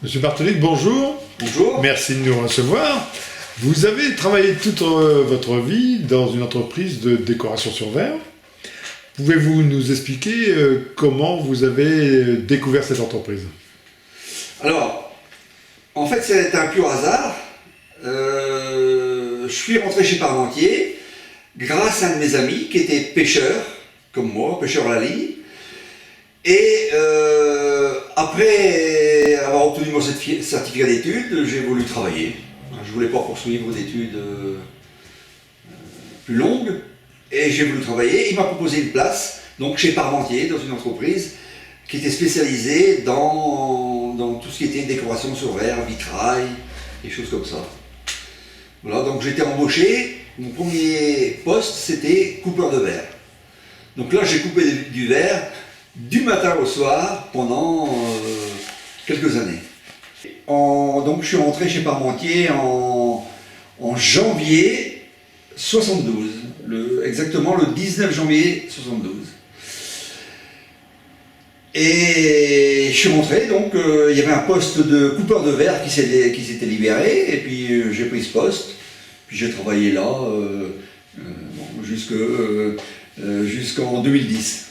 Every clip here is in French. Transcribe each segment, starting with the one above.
Monsieur Bartolic, bonjour. Bonjour. Merci de nous recevoir. Vous avez travaillé toute votre vie dans une entreprise de décoration sur verre. Pouvez-vous nous expliquer comment vous avez découvert cette entreprise? Alors, en fait, c'est un pur hasard. Je suis rentré chez Parmentier grâce à un de mes amis qui était pêcheur, comme moi, pêcheur à la ligne. Et après avoir obtenu mon certificat d'études, j'ai voulu travailler. Je ne voulais pas poursuivre d'études plus longues. Et j'ai voulu travailler. Il m'a proposé une place, donc chez Parmentier, dans une entreprise qui était spécialisée dans tout ce qui était décoration sur verre, vitrail, des choses comme ça. Voilà, donc j'étais embauché. Mon premier poste, c'était coupeur de verre. Donc là, j'ai coupé du verre du matin au soir pendant quelques années. Donc je suis rentré chez Parmentier en janvier 72, exactement le 19 janvier 72. Et je suis rentré, donc il y avait un poste de coupeur de verre qui s'était libéré, et puis j'ai pris ce poste, puis j'ai travaillé là jusqu'en 2010.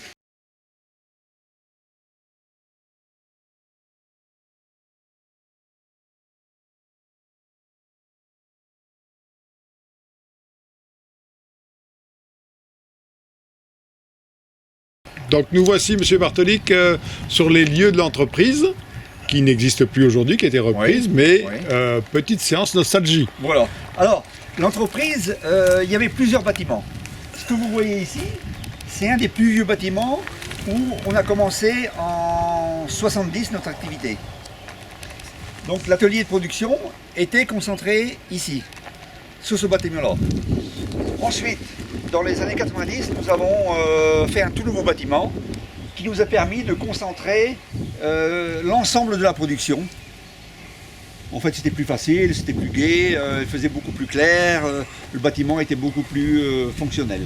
Donc nous voici, Monsieur Bartolic, sur les lieux de l'entreprise, qui n'existe plus aujourd'hui, qui a été reprise, Oui, mais oui. Petite séance nostalgie. Voilà. Alors, l'entreprise, il y avait plusieurs bâtiments. Ce que vous voyez ici, c'est un des plus vieux bâtiments où on a commencé en 70 notre activité. Donc l'atelier de production était concentré ici, sur ce bâtiment-là. Ensuite, dans les années 90, nous avons fait un tout nouveau bâtiment qui nous a permis de concentrer l'ensemble de la production. En fait, c'était plus facile, c'était plus gai, il faisait beaucoup plus clair, le bâtiment était beaucoup plus fonctionnel.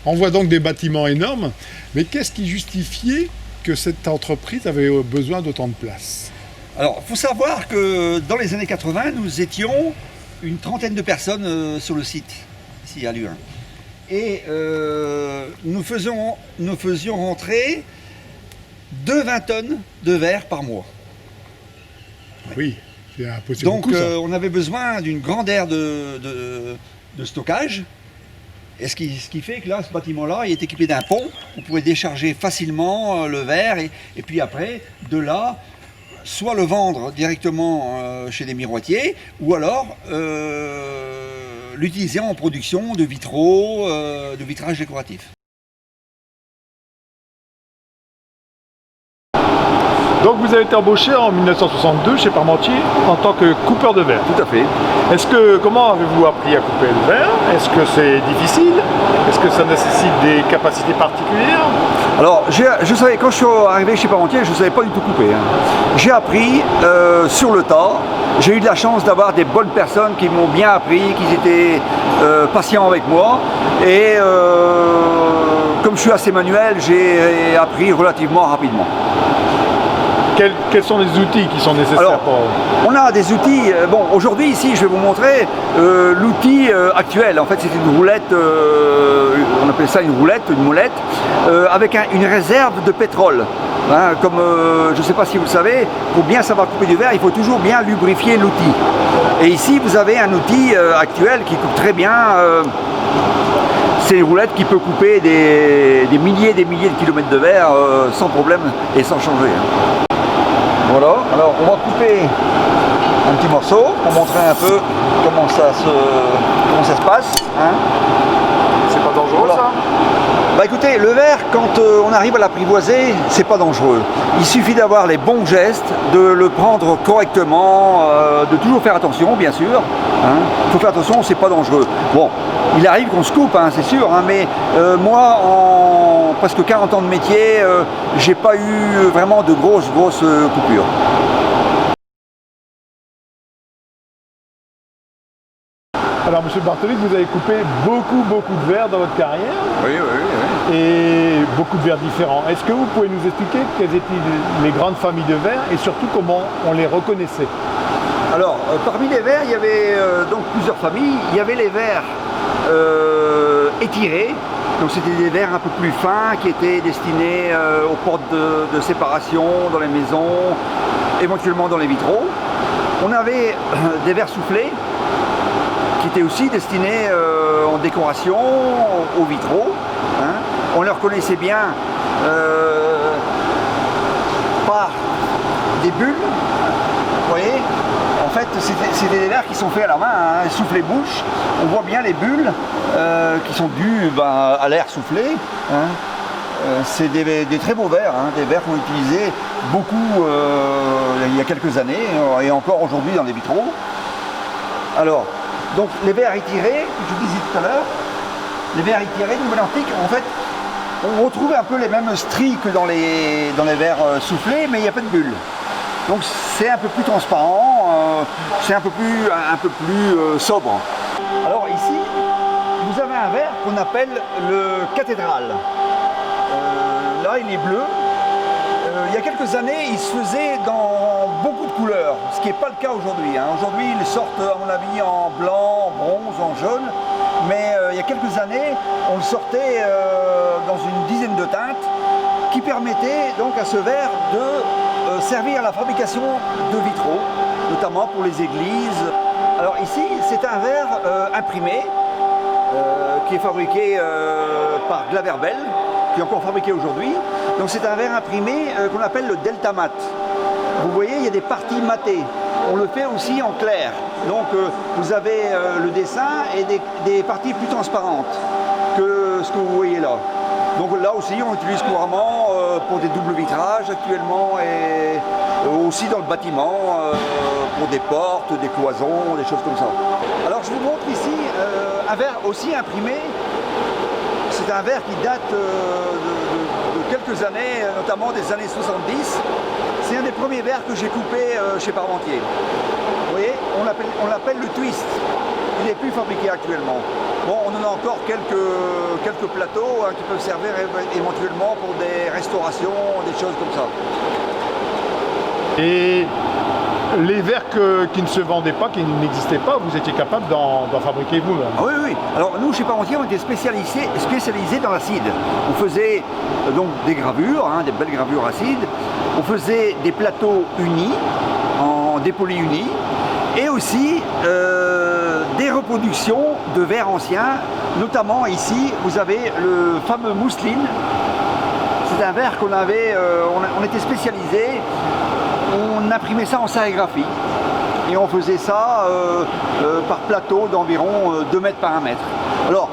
On voit donc des bâtiments énormes, mais qu'est-ce qui justifiait que cette entreprise avait besoin d'autant de place? Alors, il faut savoir que dans les années 80, nous étions une trentaine de personnes sur le site, ici à Luin. Et nous faisions rentrer 20 tonnes de verre par mois. Oui, c'est Donc beaucoup ça. on avait besoin d'une grande aire de stockage. Et ce qui fait que là, ce bâtiment-là, il est équipé d'un pont. On pouvait décharger facilement le verre et puis après, de là, soit le vendre directement chez les miroitiers, ou alors l'utiliser en production de vitraux, de vitrage décoratif. Donc vous avez été embauché en 1962 chez Parmentier en tant que coupeur de verre. Tout à fait. Comment avez-vous appris à couper le verre? Est-ce que c'est difficile? Est-ce que ça nécessite des capacités particulières? Alors, je savais, quand je suis arrivé chez Parmentier, je ne savais pas du tout couper. J'ai appris sur le tas. J'ai eu de la chance d'avoir des bonnes personnes qui m'ont bien appris, qui étaient patients avec moi. Et comme je suis assez manuel, j'ai appris relativement rapidement. Quels sont les outils qui sont nécessaires? Alors, on a des outils, bon aujourd'hui ici je vais vous montrer l'outil actuel. En fait c'est une roulette, on appelle ça une roulette, une moulette, avec une réserve de pétrole. Hein, comme je ne sais pas si vous le savez, pour bien savoir couper du verre, il faut toujours bien lubrifier l'outil. Et ici vous avez un outil actuel qui coupe très bien. C'est une roulette qui peut couper des milliers et des milliers de kilomètres de verre sans problème et sans changer. Voilà, alors on va couper un petit morceau pour montrer un peu comment ça se passe. Hein. C'est pas dangereux Voilà. ça? Bah écoutez, le verre, quand on arrive à l'apprivoiser, c'est pas dangereux. Il suffit d'avoir les bons gestes, de le prendre correctement, de toujours faire attention, bien sûr. Il faut faire attention, c'est pas dangereux. Bon, il arrive qu'on se coupe, hein, c'est sûr, hein, mais moi, en presque 40 ans de métier, j'ai pas eu vraiment de grosses coupures. Alors, Monsieur Bartoli, vous avez coupé beaucoup de verres dans votre carrière. Oui, oui, oui. Et beaucoup de verres différents. Est-ce que vous pouvez nous expliquer quelles étaient les grandes familles de verres et surtout comment on les reconnaissait? Alors, parmi les verres, il y avait donc plusieurs familles. Il y avait les verres étirés. Donc c'était des verres un peu plus fins qui étaient destinés aux portes de séparation, dans les maisons, éventuellement dans les vitraux. On avait des verres soufflés qui étaient aussi destinés en décoration, aux vitraux. Hein. On les reconnaissait bien par des bulles, vous voyez. En fait, c'est des verres qui sont faits à la main, hein, soufflé-bouche. On voit bien les bulles qui sont dues à l'air soufflé. Hein. C'est des très beaux verres, hein, des verres qu'on utilisait beaucoup il y a quelques années et encore aujourd'hui dans les vitraux. Alors, donc les verres étirés, que je vous disais tout à l'heure, les verres étirés du Nouvel Antique, en fait, on retrouve un peu les mêmes stries que dans les verres soufflés, mais il n'y a pas de bulles. Donc c'est un peu plus transparent, c'est un peu plus sobre. Alors ici, vous avez un verre qu'on appelle le cathédrale. Là, il est bleu. Il y a quelques années, il se faisait dans beaucoup de couleurs, ce qui n'est pas le cas aujourd'hui. Hein. Aujourd'hui, ils sortent, à mon avis, en blanc, en bronze, en jaune. Mais il y a quelques années, on le sortait dans une dizaine de teintes qui permettaient donc à ce verre de servir à la fabrication de vitraux, notamment pour les églises. Alors ici, c'est un verre imprimé qui est fabriqué par Glaverbel, qui est encore fabriqué aujourd'hui. Donc c'est un verre imprimé qu'on appelle le Delta Mat. Vous voyez, il y a des parties matées. On le fait aussi en clair. Donc vous avez le dessin et des parties plus transparentes que ce que vous voyez là. Donc là aussi, on utilise couramment pour des doubles vitrages actuellement et aussi dans le bâtiment pour des portes, des cloisons, des choses comme ça. Alors je vous montre ici un verre aussi imprimé. C'est un verre qui date de quelques années, notamment des années 70. C'est un des premiers verres que j'ai coupé chez Parmentier. Vous voyez, on l'appelle le twist. Il n'est plus fabriqué actuellement. Bon, on en a encore quelques plateaux hein, qui peuvent servir éventuellement pour des restaurations, des choses comme ça. Et les verres qui ne se vendaient pas, qui n'existaient pas, vous étiez capable d'en fabriquer vous-même? Ah oui, oui. Alors nous, chez Parmentier, on était spécialisés dans l'acide. On faisait donc des gravures, hein, des belles gravures acides. On faisait des plateaux unis, en dépoli unis, et aussi des reproductions de verres anciens. Notamment ici, vous avez le fameux mousseline. C'est un verre qu'on avait, on était spécialisé. On imprimait ça en sérigraphie et on faisait ça par plateau d'environ 2 mètres par 1 mètre. Alors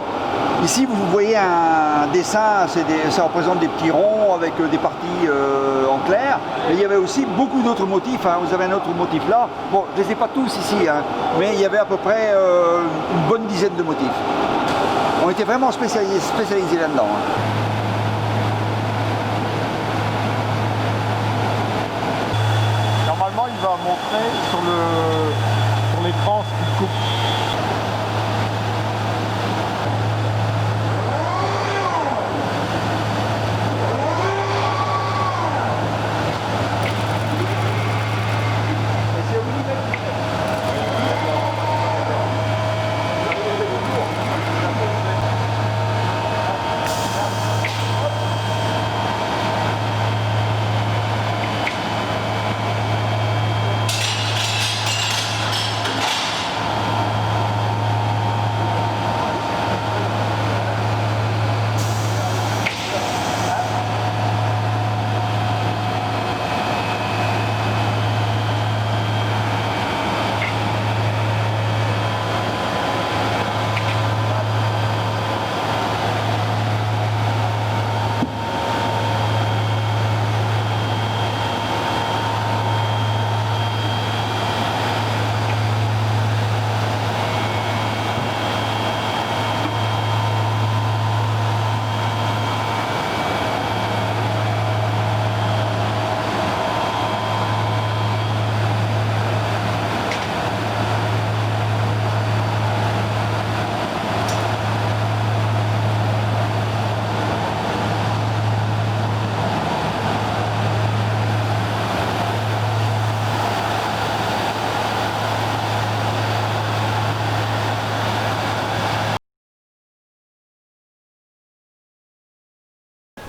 ici vous voyez un dessin, ça représente des petits ronds avec des parties en clair, mais il y avait aussi beaucoup d'autres motifs, hein. Vous avez un autre motif là, bon je ne les ai pas tous ici, hein, mais il y avait à peu près une bonne dizaine de motifs. On était vraiment spécialisés là-dedans. Hein. Il va montrer sur l'écran ce qu'il coupe.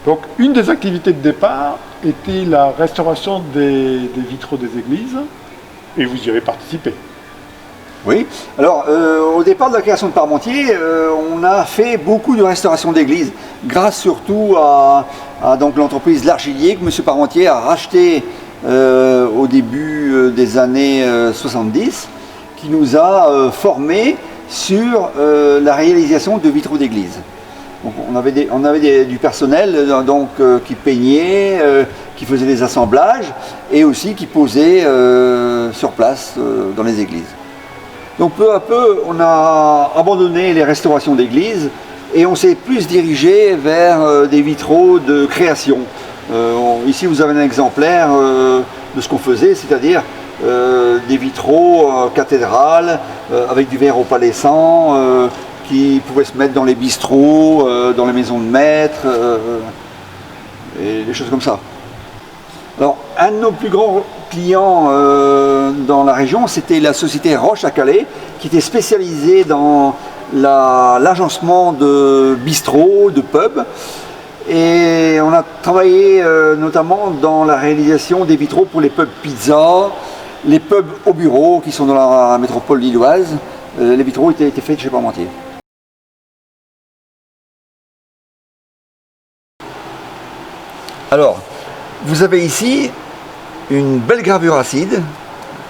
Donc, une des activités de départ était la restauration des vitraux des églises, et vous y avez participé. Oui, alors au départ de la création de Parmentier, on a fait beaucoup de restauration d'églises, grâce surtout à donc l'entreprise L'Argilier que M. Parmentier a racheté au début des années 70, qui nous a formés sur la réalisation de vitraux d'église. Donc on avait du personnel donc, qui peignait, qui faisait des assemblages et aussi qui posait sur place dans les églises. Donc peu à peu, on a abandonné les restaurations d'églises et on s'est plus dirigé vers des vitraux de création. Ici, vous avez un exemplaire de ce qu'on faisait, c'est-à-dire des vitraux cathédrales avec du verre opalescent qui pouvaient se mettre dans les bistrots, dans les maisons de maîtres et des choses comme ça. Alors, un de nos plus grands clients dans la région, c'était la société Roche à Calais, qui était spécialisée dans l'agencement de bistrots, de pubs. Et on a travaillé notamment dans la réalisation des vitraux pour les pubs pizza, les pubs au bureau qui sont dans la métropole lilloise. Les vitraux étaient faits chez Parmentier. Alors, vous avez ici une belle gravure acide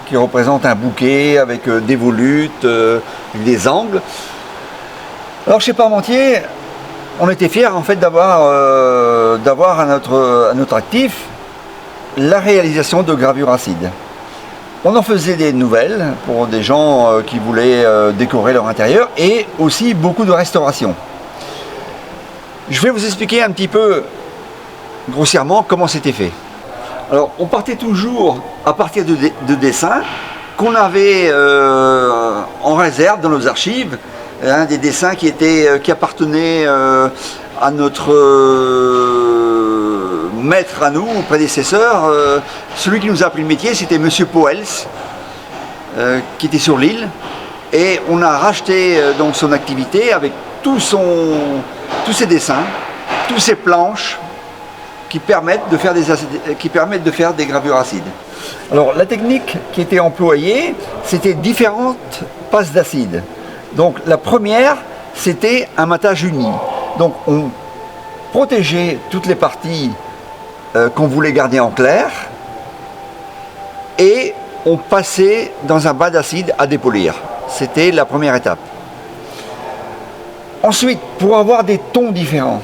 qui représente un bouquet avec des volutes, des angles. Alors chez Parmentier, on était fiers en fait d'avoir à notre actif la réalisation de gravures acides. On en faisait des nouvelles pour des gens qui voulaient décorer leur intérieur et aussi beaucoup de restauration. Je vais vous expliquer un petit peu grossièrement comment c'était fait. Alors on partait toujours à partir de dessins qu'on avait en réserve dans nos archives, des dessins qui appartenaient à notre maître à nous, prédécesseur. Celui qui nous a appris le métier, c'était M. Poels, qui était sur l'île, et on a racheté donc son activité avec tous ses dessins, tous ses planches, qui permettent de faire des gravures acides. Alors la technique qui était employée, c'était différentes passes d'acide. Donc la première, c'était un matage uni. Donc on protégeait toutes les parties qu'on voulait garder en clair et on passait dans un bain d'acide à dépolir. C'était la première étape. Ensuite, pour avoir des tons différents,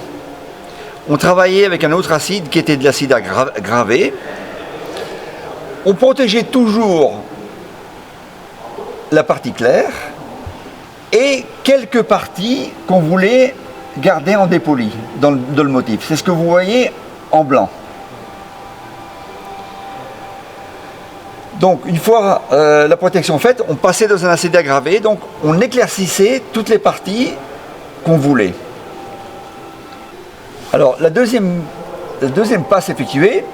on travaillait avec un autre acide qui était de l'acide à graver. On protégeait toujours la partie claire et quelques parties qu'on voulait garder en dépoli dans le motif. C'est ce que vous voyez en blanc. Donc une fois la protection faite, on passait dans un acide à graver, donc on éclaircissait toutes les parties qu'on voulait. Alors la deuxième passe effectuée,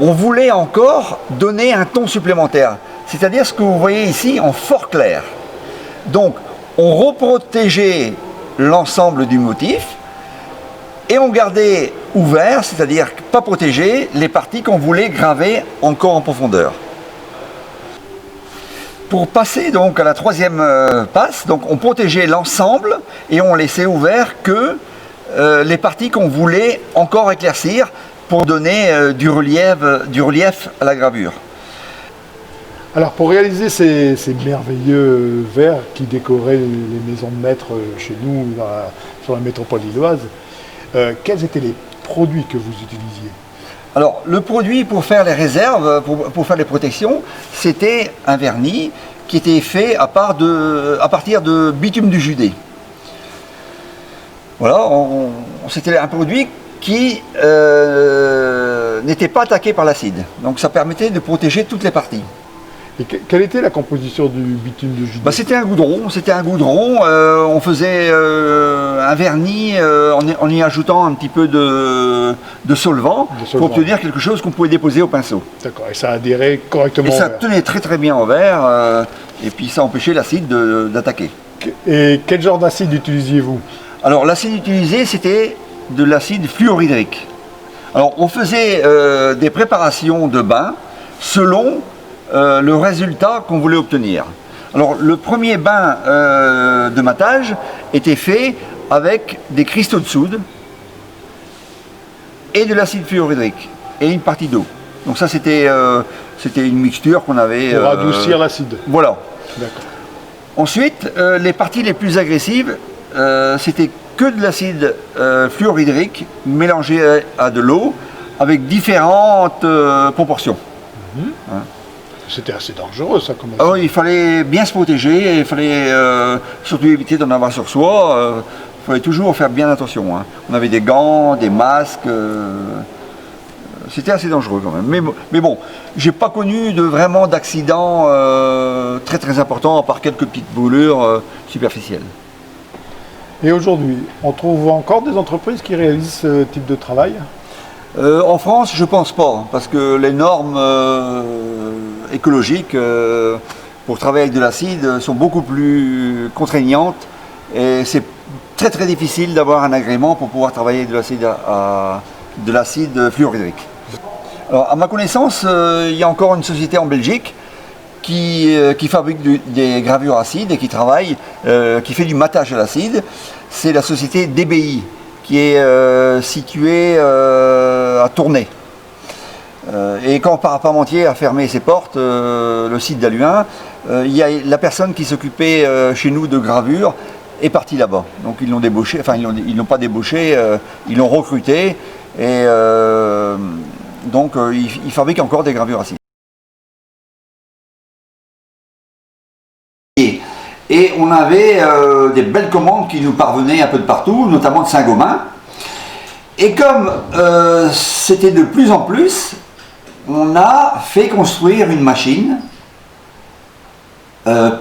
on voulait encore donner un ton supplémentaire, c'est-à-dire ce que vous voyez ici en fort clair. Donc on reprotégeait l'ensemble du motif et on gardait ouvert, c'est-à-dire pas protégé, les parties qu'on voulait graver encore en profondeur. Pour passer donc à la troisième passe, donc on protégeait l'ensemble et on laissait ouvert que les parties qu'on voulait encore éclaircir pour donner du relief à la gravure. Alors pour réaliser ces merveilleux verres qui décoraient les maisons de maître chez nous sur la métropole lilloise, quels étaient les produits que vous utilisiez? Alors le produit pour faire les réserves, pour faire les protections, c'était un vernis qui était fait à partir de bitume du Judée. Voilà, c'était un produit qui n'était pas attaqué par l'acide. Donc ça permettait de protéger toutes les parties. Et quelle était la composition du bitume de Judée? C'était un goudron. On faisait un vernis en y ajoutant un petit peu de solvant pour obtenir quelque chose qu'on pouvait déposer au pinceau. D'accord, et ça adhérait correctement et ça tenait très très bien au verre, et puis ça empêchait l'acide d'attaquer. Et quel genre d'acide utilisiez-vous? Alors l'acide utilisé, c'était de l'acide fluorhydrique. Alors on faisait des préparations de bain selon le résultat qu'on voulait obtenir. Alors le premier bain de matage était fait avec des cristaux de soude et de l'acide fluorhydrique et une partie d'eau. Donc ça c'était une mixture qu'on avait... Pour adoucir l'acide. Voilà. D'accord. Ensuite, les parties les plus agressives, c'était que de l'acide fluorhydrique mélangé à de l'eau avec différentes proportions. Hein. C'était assez dangereux ça comme Ah oui, il fallait bien se protéger, et il fallait surtout éviter d'en avoir sur soi. Il fallait toujours faire bien attention. Hein. On avait des gants, des masques. C'était assez dangereux quand même. Mais bon, j'ai pas connu vraiment d'accidents très importants, à part quelques petites brûlures superficielles. Et aujourd'hui, on trouve encore des entreprises qui réalisent ce type de travail? En France, je pense pas, parce que les normes écologiques pour travailler avec de l'acide sont beaucoup plus contraignantes et c'est très difficile d'avoir un agrément pour pouvoir travailler avec de l'acide fluorhydrique. Alors, à ma connaissance, il y a encore une société en Belgique qui fabrique des gravures acides et qui travaille, qui fait du matage à l'acide. C'est la société DBI, qui est située à Tournai. Et quand Parmentier a fermé ses portes, le site d'Halluin, il y a la personne qui s'occupait chez nous de gravure est partie là-bas. Donc ils l'ont débauché, enfin ils l'ont pas débauché, ils l'ont recruté et donc ils fabriquent encore des gravures acides. Et on avait des belles commandes qui nous parvenaient un peu de partout, notamment de Saint-Gobain. Et comme c'était de plus en plus, on a fait construire une machine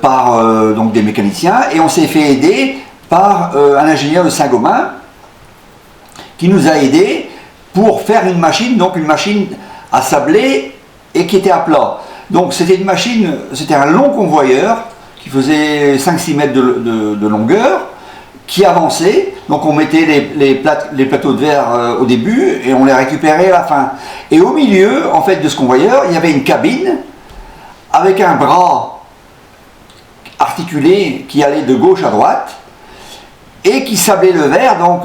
par donc des mécaniciens et on s'est fait aider par un ingénieur de Saint-Gobain qui nous a aidés pour faire une machine à sablé et qui était à plat. Donc c'était une machine, c'était un long convoyeur qui faisait 5-6 mètres de longueur, qui avançait. Donc on mettait les plateaux de verre au début et on les récupérait à la fin. Et au milieu, en fait, de ce convoyeur, il y avait une cabine avec un bras articulé qui allait de gauche à droite et qui sablait le verre. Donc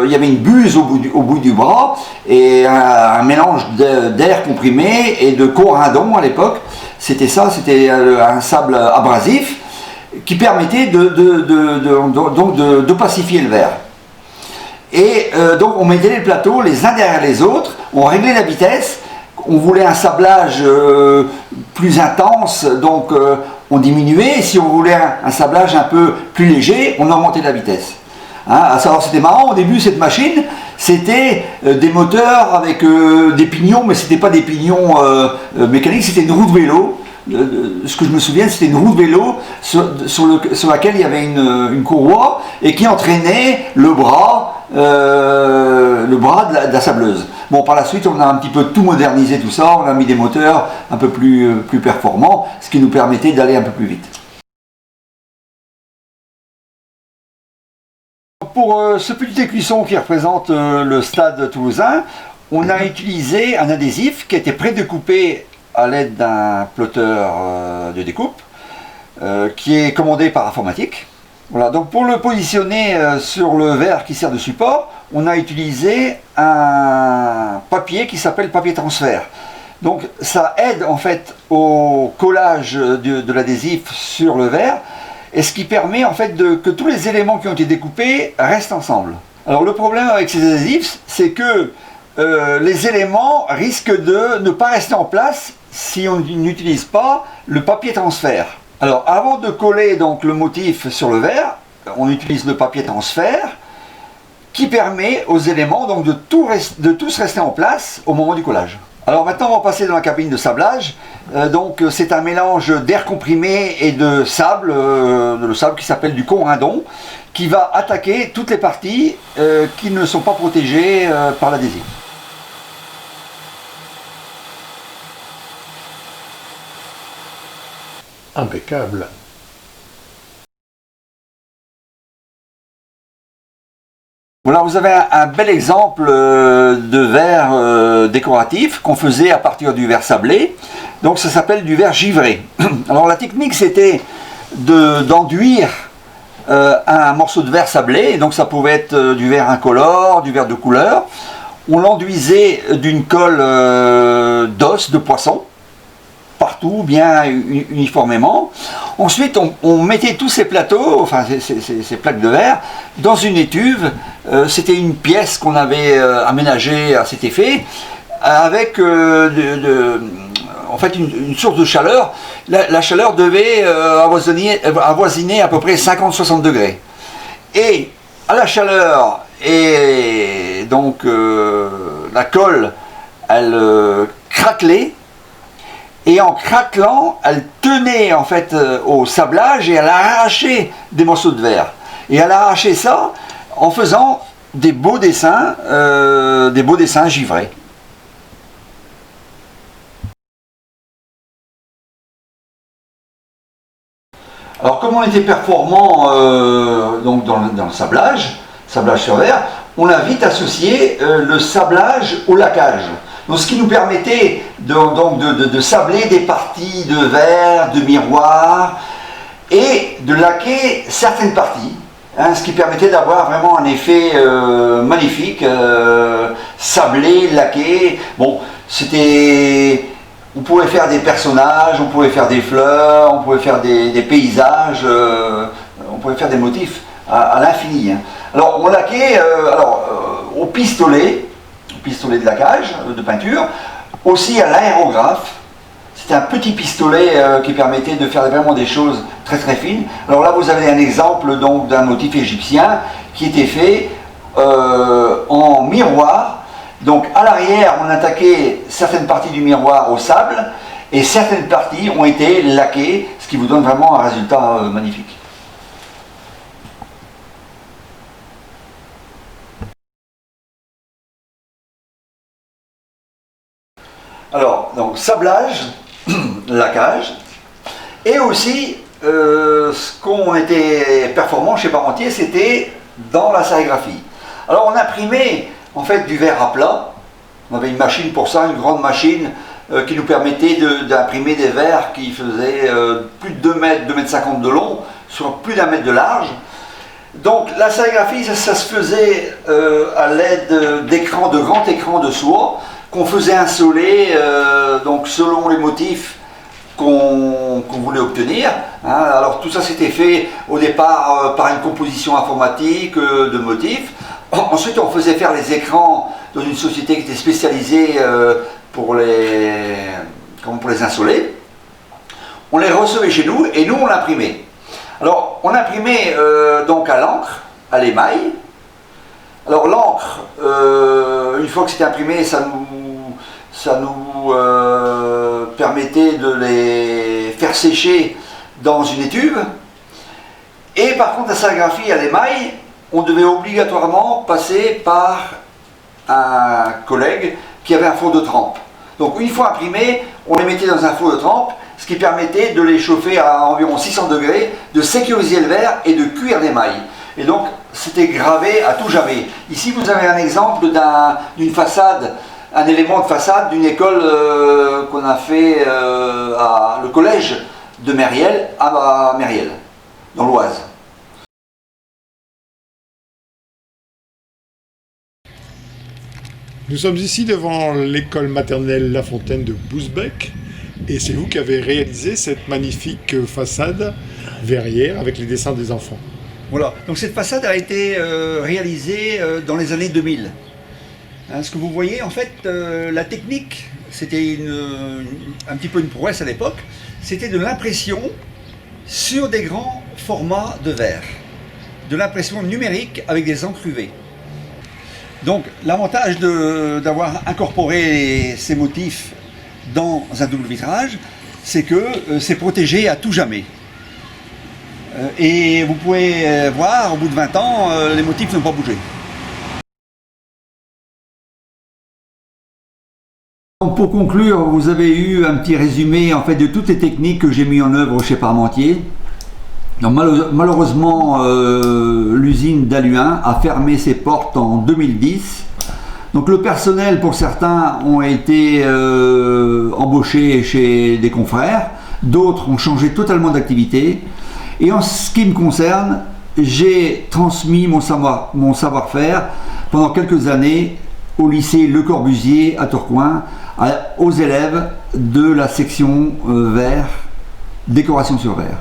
il y avait une buse au bout du bras et un mélange d'air comprimé et de corindon à l'époque. C'était ça, c'était un sable abrasif qui permettait d'opacifier le verre. Et donc on mettait les plateaux les uns derrière les autres, on réglait la vitesse, on voulait un sablage plus intense, donc on diminuait, et si on voulait un sablage un peu plus léger, on augmentait la vitesse. Hein, alors c'était marrant, au début cette machine, c'était des moteurs avec des pignons, mais c'était pas des pignons mécaniques, c'était une roue de vélo. Ce que je me souviens, c'était une roue de vélo sur laquelle il y avait une courroie et qui entraînait le bras de la sableuse. Bon, par la suite, on a un petit peu tout modernisé tout ça, on a mis des moteurs un peu plus performants, ce qui nous permettait d'aller un peu plus vite. Pour ce petit écuisson qui représente le stade toulousain, on a utilisé un adhésif qui était prédécoupé à l'aide d'un plotteur de découpe qui est commandé par informatique. Voilà, donc pour le positionner sur le verre qui sert de support, on a utilisé un papier qui s'appelle papier transfert. Donc ça aide en fait au collage de l'adhésif sur le verre et ce qui permet en fait que tous les éléments qui ont été découpés restent ensemble. Alors le problème avec ces adhésifs, c'est que les éléments risquent de ne pas rester en place si on n'utilise pas le papier transfert. Alors avant de coller donc le motif sur le verre, on utilise le papier transfert qui permet aux éléments donc de tous rester en place au moment du collage. Alors maintenant on va passer dans la cabine de sablage. Donc c'est un mélange d'air comprimé et de sable, le sable qui s'appelle du corindon, qui va attaquer toutes les parties qui ne sont pas protégées par l'adhésif. Impeccable. Voilà, vous avez un bel exemple de verre décoratif qu'on faisait à partir du verre sablé. Donc ça s'appelle du verre givré. Alors la technique c'était d'enduire un morceau de verre sablé, donc ça pouvait être du verre incolore, du verre de couleur. On l'enduisait d'une colle d'os, de poisson, partout, bien uniformément. Ensuite, on mettait tous ces plateaux, enfin ces plaques de verre, dans une étuve. C'était une pièce qu'on avait aménagée à cet effet, avec en fait une source de chaleur. La chaleur devait avoisiner à peu près 50-60 degrés. Et à la chaleur, et donc la colle, elle craquelait. Et en craquelant, elle tenait en fait au sablage et elle arrachait des morceaux de verre. Et elle arrachait ça en faisant des beaux dessins givrés. Alors comme on était performant donc dans le sablage sur verre, on a vite associé le sablage au laquage. Donc, ce qui nous permettait de sabler des parties de verre, de miroir et de laquer certaines parties, hein, ce qui permettait d'avoir vraiment un effet magnifique, sablé, laqué. Bon, on pouvait faire des personnages, on pouvait faire des fleurs, on pouvait faire des paysages, on pouvait faire des motifs à l'infini. Hein. Alors on laquait au pistolet de laquage, de peinture, aussi à l'aérographe. C'était un petit pistolet qui permettait de faire vraiment des choses très très fines. Alors là vous avez un exemple donc d'un motif égyptien qui était fait en miroir. Donc à l'arrière on attaquait certaines parties du miroir au sable et certaines parties ont été laquées, ce qui vous donne vraiment un résultat magnifique. Alors, donc sablage, laquage, et aussi ce qu'on était performant chez Parmentier, c'était dans la sérigraphie. Alors on imprimait en fait du verre à plat. On avait une machine pour ça, une grande machine qui nous permettait d'imprimer des verres qui faisaient plus de 2 mètres, 2 mètres 50 de long, sur plus d'1 mètre de large. Donc la sérigraphie, ça se faisait à l'aide d'écrans, de grands écrans de soie, qu'on faisait insoler donc selon les motifs qu'on voulait obtenir. Hein. Alors tout ça c'était fait au départ par une composition informatique de motifs. Ensuite on faisait faire les écrans dans une société qui était spécialisée pour les insoler. On les recevait chez nous et nous on l'imprimait. Alors on imprimait donc à l'encre, à l'émail. Alors l'encre, une fois que c'était imprimé, ça nous permettait de les faire sécher dans une étuve. Et par contre la sérigraphie à l'émail, on devait obligatoirement passer par un collègue qui avait un four de trempe. Donc une fois imprimés, on les mettait dans un four de trempe, ce qui permettait de les chauffer à environ 600 degrés, de sécuriser le verre et de cuire l'émail. Et donc c'était gravé à tout jamais. Ici vous avez un exemple d'une façade, un élément de façade d'une école qu'on a fait à le collège de Mériel à Mériel, dans l'Oise. Nous sommes ici devant l'école maternelle La Fontaine de Bousbecq et c'est vous qui avez réalisé cette magnifique façade verrière avec les dessins des enfants. Voilà, donc cette façade a été réalisée dans les années 2000. Hein, ce que vous voyez, en fait, la technique, c'était un petit peu une prouesse à l'époque, c'était de l'impression sur des grands formats de verre, de l'impression numérique avec des encres UV. Donc l'avantage d'avoir incorporé ces motifs dans un double vitrage, c'est que c'est protégé à tout jamais. Et vous pouvez voir, au bout de 20 ans, les motifs n'ont pas bougé. Donc pour conclure, vous avez eu un petit résumé en fait de toutes les techniques que j'ai mis en œuvre chez Parmentier. Donc, malheureusement, l'usine d'Halluin a fermé ses portes en 2010. Donc le personnel, pour certains, ont été embauchés chez des confrères, d'autres ont changé totalement d'activité. Et en ce qui me concerne, j'ai transmis mon savoir-faire pendant quelques années au lycée Le Corbusier à Tourcoing, aux élèves de la section verre, décoration sur verre.